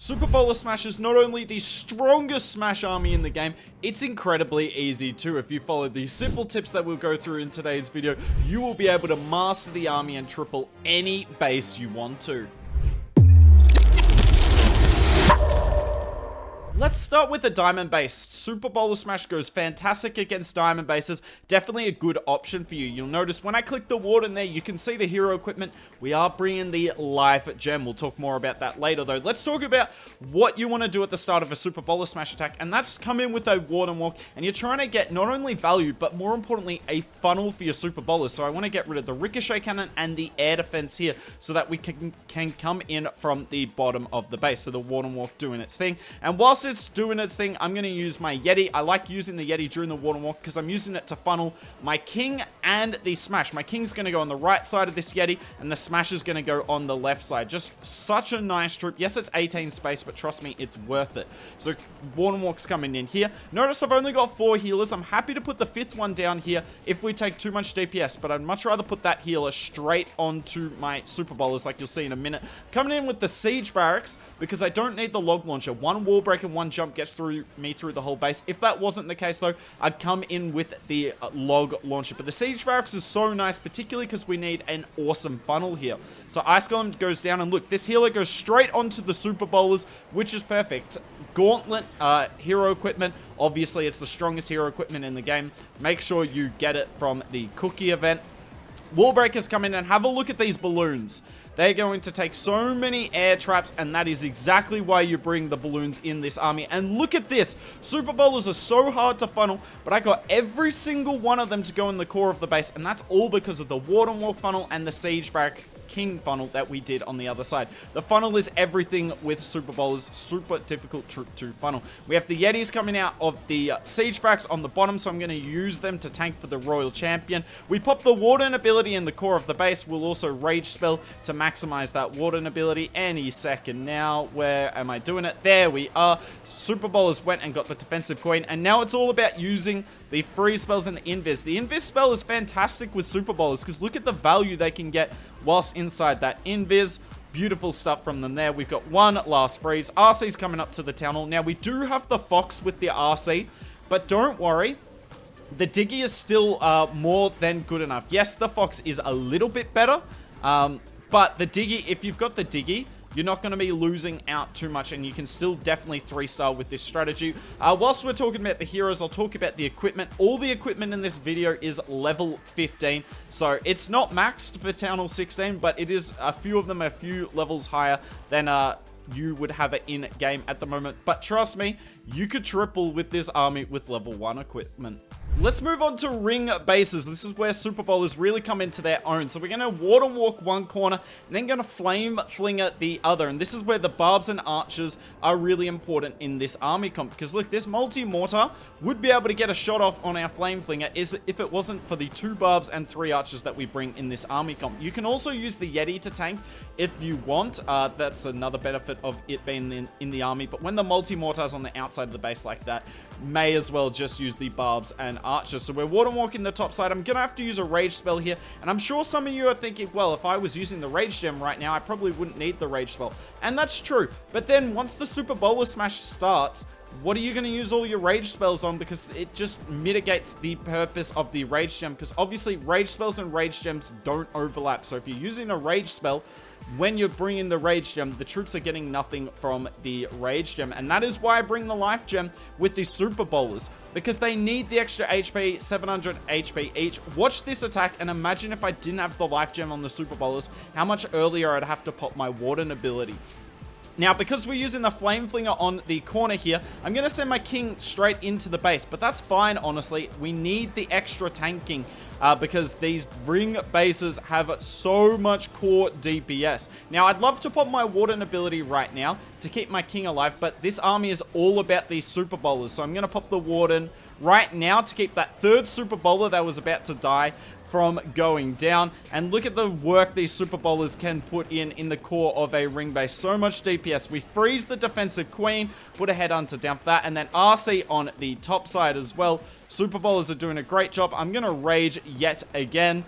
Super Bowler Smash is not only the strongest Smash army in the game, it's incredibly easy too. If you follow these simple tips that we'll go through in today's video, you will be able to master the army and triple any base you want to. Let's start with the diamond base. Super Bowler Smash goes fantastic against diamond bases. Definitely a good option for you. You'll notice when I click the warden there, you can see the hero equipment. We are bringing the life gem. We'll talk more about that later though. Let's talk about what you want to do at the start of a Super Bowler Smash attack, and that's come in with a warden walk, and you're trying to get not only value, but more importantly, a funnel for your Super Bowlers. So I want to get rid of the ricochet cannon and the air defense here so that we can come in from the bottom of the base. So the warden walk doing its thing, and whilst it's doing its thing, I'm going to use my Yeti. I like using the Yeti during the warden walk because I'm using it to funnel my king and the smash. My king's going to go on the right side of this Yeti, and the smash is going to go on the left side. Just such a nice troop. Yes, it's 18 space, but trust me, it's worth it. So warden walk's coming in here. Notice I've only got 4 healers. I'm happy to put the 5th one down here if we take too much DPS, but I'd much rather put that healer straight onto my Super Bowlers like you'll see in a minute. Coming in with the siege barracks because I don't need the log launcher. One wall break and one jump gets through the whole base. If that wasn't the case though, I'd come in with the log launcher. But the siege barracks is so nice, particularly because we need an awesome funnel here. So Ice Golem goes down, and look, this healer goes straight onto the Super Bowlers, which is perfect. Gauntlet hero equipment. Obviously, it's the strongest hero equipment in the game. Make sure you get it from the cookie event. Wall breakers come in, and have a look at these balloons. They're going to take so many air traps, and that is exactly why you bring the balloons in this army. And look at this. Super Bowlers are so hard to funnel, but I got every single one of them to go in the core of the base, and that's all because of the warden walk funnel and the siege barrack king funnel that we did on the other side. The funnel is everything with Super Bowlers. Super difficult to funnel. We have the Yetis coming out of the siege barracks on the bottom, so I'm going to use them to tank for the Royal Champion. We pop the warden ability in the core of the base. We'll also rage spell to maximize that warden ability any second now. Where am I doing it? There we are. Super Bowlers went and got the defensive queen, and now it's all about using the free spells and the invis. The invis spell is fantastic with Super Bowlers because look at the value they can get whilst inside that invis. Beautiful stuff from them there. We've got one last freeze. RC's coming up to the town hall. Now we do have the Fox with the RC, but don't worry. The Diggy is still more than good enough. Yes, the Fox is a little bit better, but the Diggy, if you've got the Diggy, you're not going to be losing out too much, and you can still definitely 3-star with this strategy. Whilst we're talking about the heroes, I'll talk about the equipment. All the equipment in this video is level 15, so it's not maxed for Town Hall 16, but it is a few of them a few levels higher than you would have it in game at the moment. But trust me, you could triple with this army with level 1 equipment. Let's move on to ring bases. This is where Super Bowlers really come into their own. So we're going to warden walk one corner, and then going to flame flinger the other. And this is where the barbs and archers are really important in this army comp. Because look, this multi-mortar would be able to get a shot off on our flame flinger if it wasn't for the 2 barbs and 3 archers that we bring in this army comp. You can also use the Yeti to tank if you want. That's another benefit of it being in the army. But when the multi-mortar is on the outside of the base like that, may as well just use the barbs and archers. So we're warden walking the top side. I'm gonna have to use a rage spell here, and I'm sure some of you are thinking, well, if I was using the rage gem right now, I probably wouldn't need the rage spell. And that's true, but then once the Super Bowler Smash starts, what are you going to use all your rage spells on? Because it just mitigates the purpose of the rage gem, because obviously rage spells and rage gems don't overlap. So if you're using a rage spell, when you're bringing the rage gem, the troops are getting nothing from the rage gem. And that is why I bring the life gem with the Super Bowlers, because they need the extra HP, 700 HP each. Watch this attack and imagine if I didn't have the life gem on the Super Bowlers, how much earlier I'd have to pop my warden ability. Now, because we're using the flame flinger on the corner here, I'm going to send my king straight into the base, but that's fine, honestly. We need the extra tanking because these ring bases have so much core DPS. Now, I'd love to pop my warden ability right now to keep my king alive, but this army is all about these Super Bowlers, so I'm going to pop the warden right now to keep that 3rd Super Bowler that was about to die from going down. And look at the work these Super Bowlers can put in the core of a ring base. So much DPS. We freeze the defensive queen, put a headhunter down for that, and then RC on the top side as well. Super Bowlers are doing a great job. I'm going to rage yet again.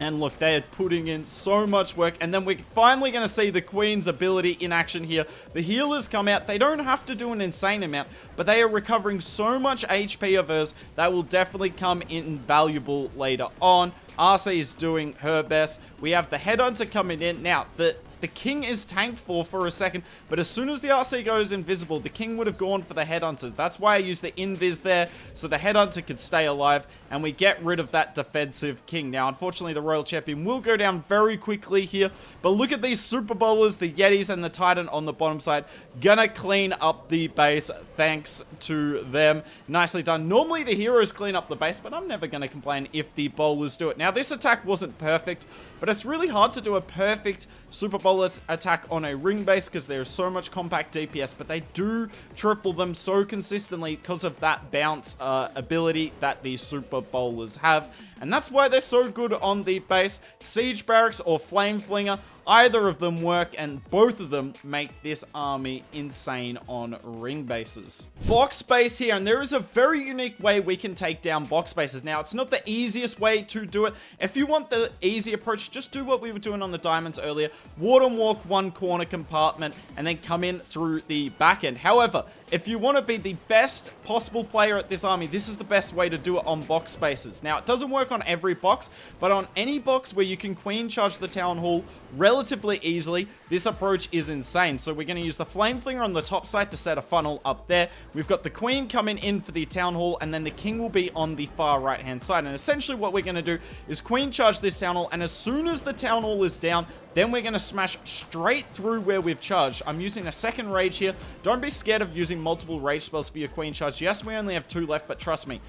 And look, they are putting in so much work. And then we're finally going to see the Queen's ability in action here. The healers come out. They don't have to do an insane amount, but they are recovering so much HP of hers that will definitely come in valuable later on. RC is doing her best. We have the Headhunter coming in. Now, the King is tanked for a second, but as soon as the RC goes invisible, the King would have gone for the Headhunters. That's why I used the invis there, so the Headhunter could stay alive, and we get rid of that defensive King. Now, unfortunately, the Royal Champion will go down very quickly here, but look at these Super Bowlers, the Yetis, and the Titan on the bottom side. Gonna clean up the base, thanks to them. Nicely done. Normally, the heroes clean up the base, but I'm never gonna complain if the bowlers do it. Now, this attack wasn't perfect, but it's really hard to do a perfect Super Bowler attack on a ring base because there's so much compact DPS, but they do triple them so consistently because of that bounce ability that these Super Bowlers have, and that's why they're so good on the base. Siege Barracks or Flame Flinger, either of them work, and both of them make this army insane on ring bases. Box base here, and there is a very unique way we can take down box bases. Now, it's not the easiest way to do it. If you want the easy approach, just do what we were doing on the diamonds earlier. Ward and walk one corner compartment, and then come in through the back end. However, if you want to be the best possible player at this army, this is the best way to do it on box bases. Now, it doesn't work on every box, but on any box where you can queen charge the town hall relatively easily, this approach is insane. So we're going to use the Flame Flinger on the top side to set a funnel up there. We've got the Queen coming in for the town hall, and then the King will be on the far right hand side. And essentially what we're going to do is queen charge this town hall, and as soon as the town hall is down, then we're going to smash straight through where we've charged. I'm using a second rage here. Don't be scared of using multiple rage spells for your queen charge. Yes, we only have 2 left, but trust me,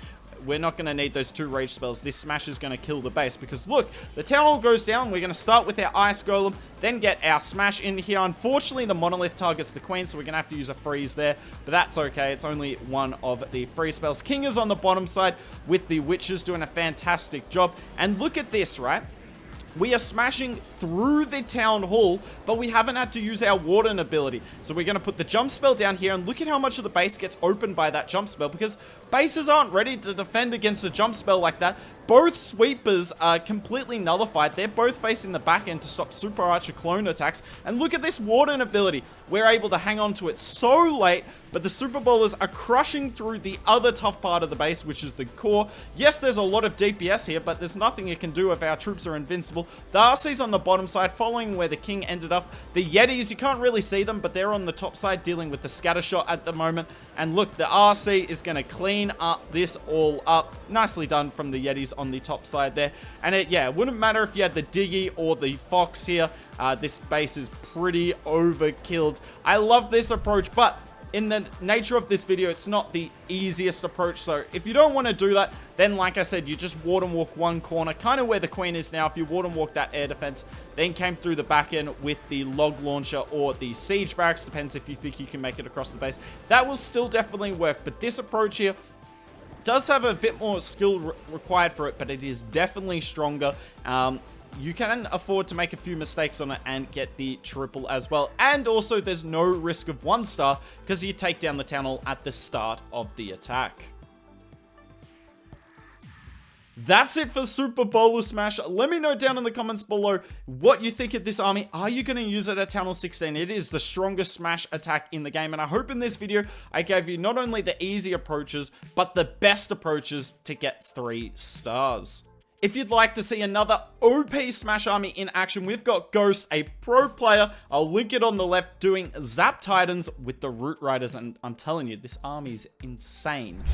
we're not going to need those 2 rage spells. This smash is going to kill the base because look, the town hall goes down. We're going to start with our ice golem, then get our smash in here. Unfortunately, the monolith targets the queen, so we're going to have to use a freeze there, but that's okay. It's only one of the freeze spells. King is on the bottom side with the witches doing a fantastic job. And look at this, right? We are smashing through the town hall, but we haven't had to use our warden ability. So we're going to put the jump spell down here, and look at how much of the base gets opened by that jump spell, because bases aren't ready to defend against a jump spell like that. Both sweepers are completely nullified. They're both facing the back end to stop Super Archer clone attacks. And look at this warden ability. We're able to hang on to it so late, but the Super Bowlers are crushing through the other tough part of the base, which is the core. Yes, there's a lot of DPS here, but there's nothing you can do if our troops are invincible. The RC's on the bottom side, following where the King ended up. The Yetis, you can't really see them, but they're on the top side dealing with the scatter shot at the moment. And look, the RC is going to clean up this all up. Nicely done from the Yetis on the top side there. And it wouldn't matter if you had the Diggy or the Fox here. This base is pretty overkilled. I love this approach, but in the nature of this video, it's not the easiest approach. So if you don't want to do that, then like I said, you just ward and walk one corner, kind of where the Queen is now. If you ward and walk that air defense, then came through the back end with the log launcher or the siege barracks, depends if you think you can make it across the base, that will still definitely work. But this approach here does have a bit more skill required for it, but it is definitely stronger. You can afford to make a few mistakes on it and get the triple as well. And also, there's no risk of 1 star because you take down the town hall at the start of the attack. That's it for Super Bowler Smash. Let me know down in the comments below what you think of this army. Are you going to use it at Town Hall 16? It is the strongest Smash attack in the game, and I hope in this video I gave you not only the easy approaches, but the best approaches to get 3 stars. If you'd like to see another OP Smash army in action, we've got Ghost, a pro player. I'll link it on the left, doing Zap Titans with the Root Riders, and I'm telling you, this army is insane.